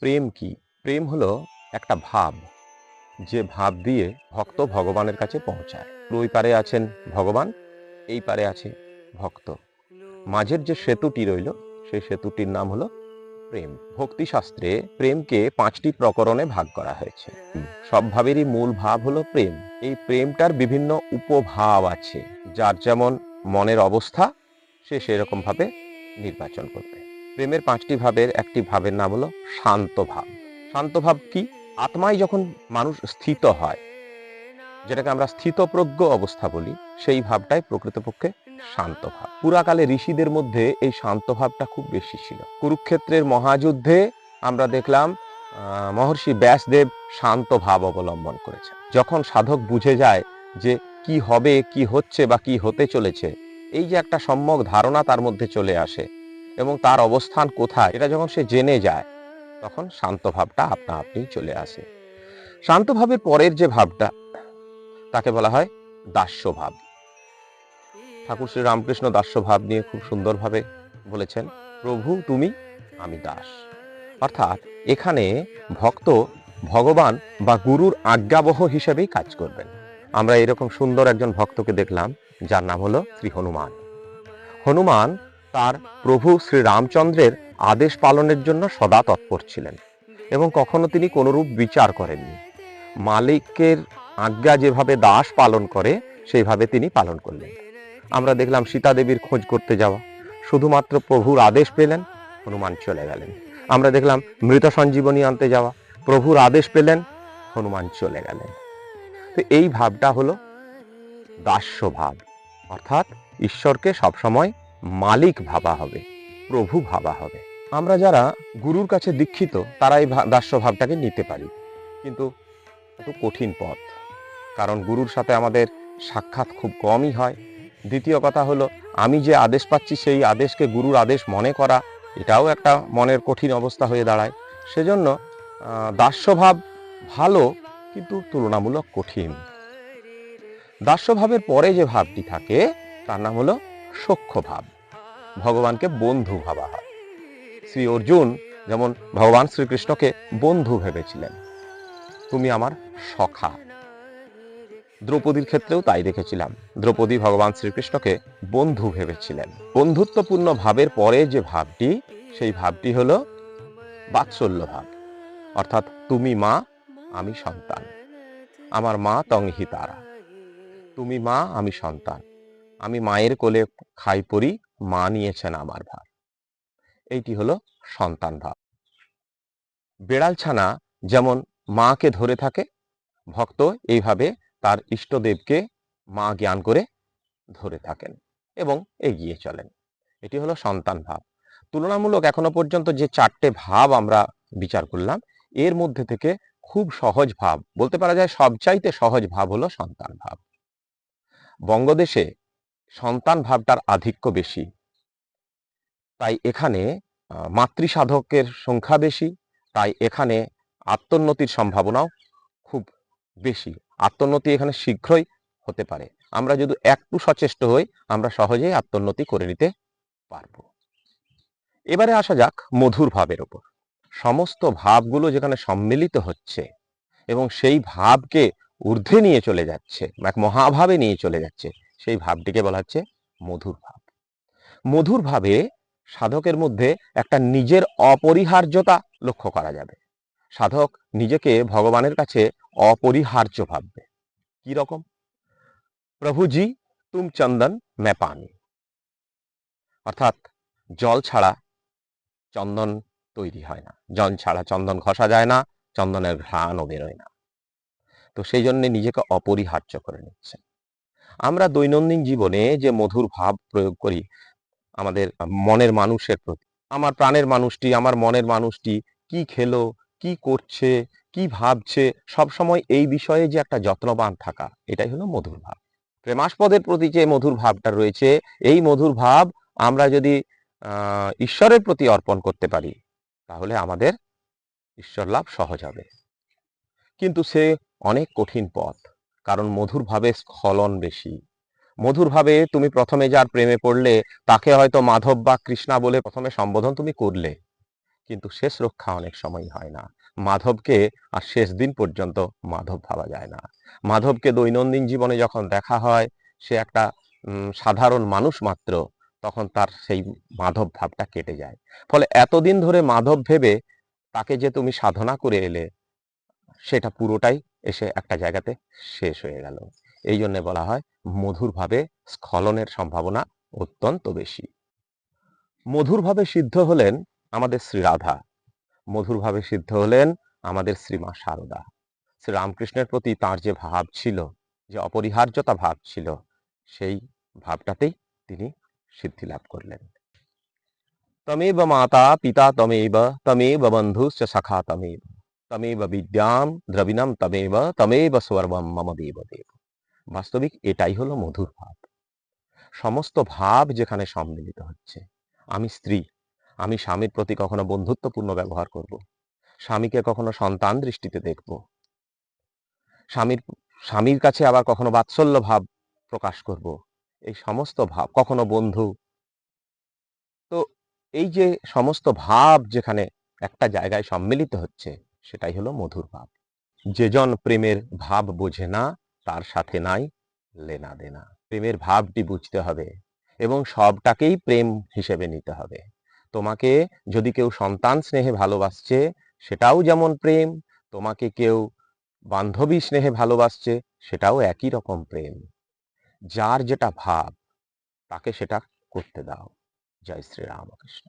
প্রেম কি? প্রেম হলো একটা ভাব, যে ভাব দিয়ে ভক্ত ভগবানের কাছে পৌঁছায়। ওই পারে আছেন ভগবান, এই পারে আছে ভক্ত। মাঝের যে সেতুটি রইল, সেই সেতুটির নাম হলো প্রেম। ভক্তি শাস্ত্রে প্রেমকে 5টি প্রকরণে ভাগ করা হয়েছে। সব ভাবেরই মূল ভাব হলো প্রেম। এই প্রেমটার বিভিন্ন উপভাব আছে, যার যেমন মনের অবস্থা সে সেরকম ভাবে নির্বাচন করবে। প্রেমের 5টি ভাবের একটি ভাবের নাম হলো শান্ত ভাব। শান্ত ভাব কি? আত্মায় যখন মানুষ স্থিত হয়, যেটাকে আমরা স্থিতপ্রজ্ঞ অবস্থা বলি, সেই ভাবটাই প্রকৃতপক্ষে শান্ত ভাব। পুরাকালে ঋষিদের মধ্যে এই শান্ত ভাবটা খুব বেশি ছিল। কুরুক্ষেত্রের মহাযুদ্ধে আমরা দেখলাম মহর্ষি ব্যাসদেব শান্ত ভাব অবলম্বন করেছেন। যখন সাধক বুঝে যায় যে কি হবে, কি হচ্ছে বা কি হতে চলেছে, এই যে একটা সম্যক ধারণা তার মধ্যে চলে আসে এবং তার অবস্থান কোথায়, এটা যখন সে জেনে যায়, তখন শান্ত ভাবটা আপনা আপনি চলে আসে। শান্ত ভাবের পরের যে ভাবটা, তাকে বলা হয় দাস্য ভাব। ঠাকুর শ্রী রামকৃষ্ণ দাস্য ভাব নিয়ে খুব সুন্দরভাবে বলেছেন, প্রভু তুমি, আমি দাস। অর্থাৎ এখানে ভক্ত ভগবান বা গুরুর আজ্ঞাবহ হিসেবেই কাজ করবেন। আমরা এরকম সুন্দর একজন ভক্তকে দেখলাম, যার নাম হলো শ্রী হনুমান। হনুমান তার প্রভু শ্রী রামচন্দ্রের আদেশ পালনের জন্য সদা তৎপর ছিলেন এবং কখনো তিনি কোনরূপ বিচার করেননি। মালিকের আজ্ঞা যেভাবে দাস পালন করে, সেইভাবে তিনি পালন করলেন। আমরা দেখলাম সীতা দেবীর খোঁজ করতে যাওয়া, শুধুমাত্র প্রভুর আদেশ পেলেন, হনুমান চলে গেলেন। আমরা দেখলাম মৃত সঞ্জীবনী আনতে যাওয়া, প্রভুর আদেশ পেলেন, হনুমান চলে গেলেন। তো এই ভাবটা হলো দাস্য ভাব, অর্থাৎ ঈশ্বরকে সবসময় মালিক ভাবা হবে, প্রভু ভাবা হবে। আমরা যারা গুরুর কাছে দীক্ষিত, তারা এই দাস্য ভাবটাকে নিতে পারি, কিন্তু একটু কঠিন পথ, কারণ গুরুর সাথে আমাদের সাক্ষাৎ খুব কমই হয়। দ্বিতীয় কথা হলো, আমি যে আদেশ পাচ্ছি সেই আদেশকে গুরুর আদেশ মনে করা, এটাও একটা মনের কঠিন অবস্থা হয়ে দাঁড়ায়। সেজন্য দাস্যভাব ভালো, কিন্তু তুলনামূলক কঠিন। দাস্যভাবের পরে যে ভাবটি থাকে, তার নাম হলো সখ্য ভাব। ভগবানকে বন্ধু ভাবা হয়। শ্রী অর্জুন যেমন ভগবান শ্রীকৃষ্ণকে বন্ধু ভেবেছিলেন, তুমি আমার সখা। দ্রৌপদীর ক্ষেত্রেও তাই দেখেছিলাম, দ্রৌপদী ভগবান শ্রীকৃষ্ণকে বন্ধু ভেবেছিলেন। বন্ধুত্বপূর্ণ ভাবের পরে যে ভাবটি, সেই ভাবটি হলো বাৎসল্য ভাব। অর্থাৎ তুমি মা, আমি সন্তান, আমার মা তংহি তারা। তুমি মা, আমি সন্তান, আমি মায়ের কোলে খাই পড়ি, মা নিয়েছেন আমার ভার। এইটি হলো সন্তান ভাব। বেড়াল ছানা যেমন মাকে ধরে থাকে, ভক্ত এইভাবে তার ইষ্টদেবকে মা জ্ঞান করে ধরে থাকেন এবং এগিয়ে চলেন। এটি হলো সন্তান ভাব। তুলনামূলক এখনো পর্যন্ত যে 4টে ভাব আমরা বিচার করলাম, এর মধ্যে থেকে খুব সহজ ভাব, বলতে পারা যায় সবচাইতে সহজ ভাব হলো সন্তান ভাব। বঙ্গদেশে সন্তান ভাবটার আধিক্য বেশি, তাই এখানে মাতৃসাধকের সংখ্যা বেশি, তাই এখানে আত্মোন্নতির সম্ভাবনাও খুব বেশি। আত্মোন্নতি এখানে শীঘ্রই হতে পারে। আমরা যদি একটু সচেষ্ট হই, আমরা সহজেই আত্মোন্নতি করে নিতে পারবো। এবারে আসা যাক মধুর ভাবের উপর। সমস্ত ভাবগুলো যেখানে সম্মিলিত হচ্ছে এবং সেই ভাবকে ঊর্ধ্বে নিয়ে চলে যাচ্ছে, এক মহাভাবে নিয়ে চলে যাচ্ছে, সেই ভাবটিকে বলা হচ্ছে মধুর ভাব। মধুর ভাবে সাধকের মধ্যে একটা নিজের অপরিহার্যতা লক্ষ্য করা যাবে। সাধক নিজেকে ভগবানের কাছে অপরিহার্য ভাববে। কি রকম? প্রভুজি তুম চন্দন মে পানি। অর্থাৎ জল ছাড়া চন্দন তৈরি হয় না, জল ছাড়া চন্দন ঘষা যায় না, চন্দনের ঘ্রাণও বেরোয় না। তো সেই জন্য নিজেকে অপরিহার্য করে নিচ্ছেন। আমরা দৈনন্দিন জীবনে যে মধুর ভাব প্রয়োগ করি আমাদের মনের মানুষের প্রতি, আমার প্রাণের মানুষটি, আমার মনের মানুষটি কি খেলো, কি করছে, কি ভাবছে, সবসময় এই বিষয়ে যে একটা যত্নবান থাকা, এটাই হলো মধুর ভাব। প্রেমাস্পদের প্রতি যে মধুর ভাবটা রয়েছে, এই মধুর ভাব আমরা যদি ঈশ্বরের প্রতি অর্পণ করতে পারি, তাহলে আমাদের ঈশ্বর লাভ সহজ হবে। কিন্তু সে অনেক কঠিন পথ, কারণ মধুর ভাবে স্খলন বেশি। মধুর ভাবে তুমি প্রথমে যার প্রেমে পড়লে, তাকে হয়তো মাধব বা কৃষ্ণা বলে প্রথমে সম্বোধন তুমি করলে, কিন্তু শেষ রক্ষা অনেক সময় হয় না। মাধবকে আর শেষ দিন পর্যন্ত মাধব ভাবা যায় না। মাধবকে দৈনন্দিন জীবনে যখন দেখা হয়, সে একটা সাধারণ মানুষ মাত্র, তখন তার সেই মাধব ভাবটা কেটে যায়। ফলে এতদিন ধরে মাধব ভেবে তাকে যে তুমি সাধনা করে এলে, সেটা পুরোটাই এসে একটা জায়গাতে শেষ হয়ে গেল। এই জন্য বলা হয় মধুরভাবে স্খলনের সম্ভাবনা অত্যন্ত বেশি। মধুরভাবে সিদ্ধ হলেন আমাদের শ্রী রাধা, মধুরভাবে সিদ্ধ হলেন আমাদের শ্রীমা শারদা। শ্রীরামকৃষ্ণের প্রতি তার যে ভাব ছিল, যে অপরিহার্যতা ভাব ছিল, সেই ভাবটাতেই তিনি সিদ্ধি লাভ করলেন। তমেব মাতা পিতা তমেব, তমেব বন্ধুশ্চ সখা তমেব, তমেব বিদ্যাম দ্রবিণম তমেব, তমেব সর্বম মম দেব দেব। বাস্তবিক এটাই হলো মধুর ভাব। সমস্ত ভাব যেখানে সম্মিলিত হচ্ছে। আমি স্ত্রী, আমি স্বামীর প্রতি কখনো বন্ধুত্বপূর্ণ ব্যবহার করব, স্বামীকে কখনো সন্তান দৃষ্টিতে দেখব, স্বামীর কাছে আবার কখনো বাৎসল্য ভাব প্রকাশ করব, এই সমস্ত ভাব কখনো বন্ধু। তো এই যে সমস্ত ভাব যেখানে একটা জায়গায় সম্মিলিত হচ্ছে, সেটাই হলো মধুর ভাব। যেজন প্রেমের ভাব বোঝে না, তার সাথে নাই লেনা দেনা। প্রেমের ভাবটি বুঝতে হবে এবং সবটাকেই প্রেম হিসেবে নিতে হবে। তোমাকে যদি কেউ সন্তান স্নেহে ভালোবাসছে, সেটাও যেমন প্রেম। তোমাকে কেউ বান্ধবী স্নেহে ভালোবাসছে, সেটাও একই রকম প্রেম। যার যেটা ভাব, তাকে সেটা করতে দাও। জয় শ্রী রামকৃষ্ণ।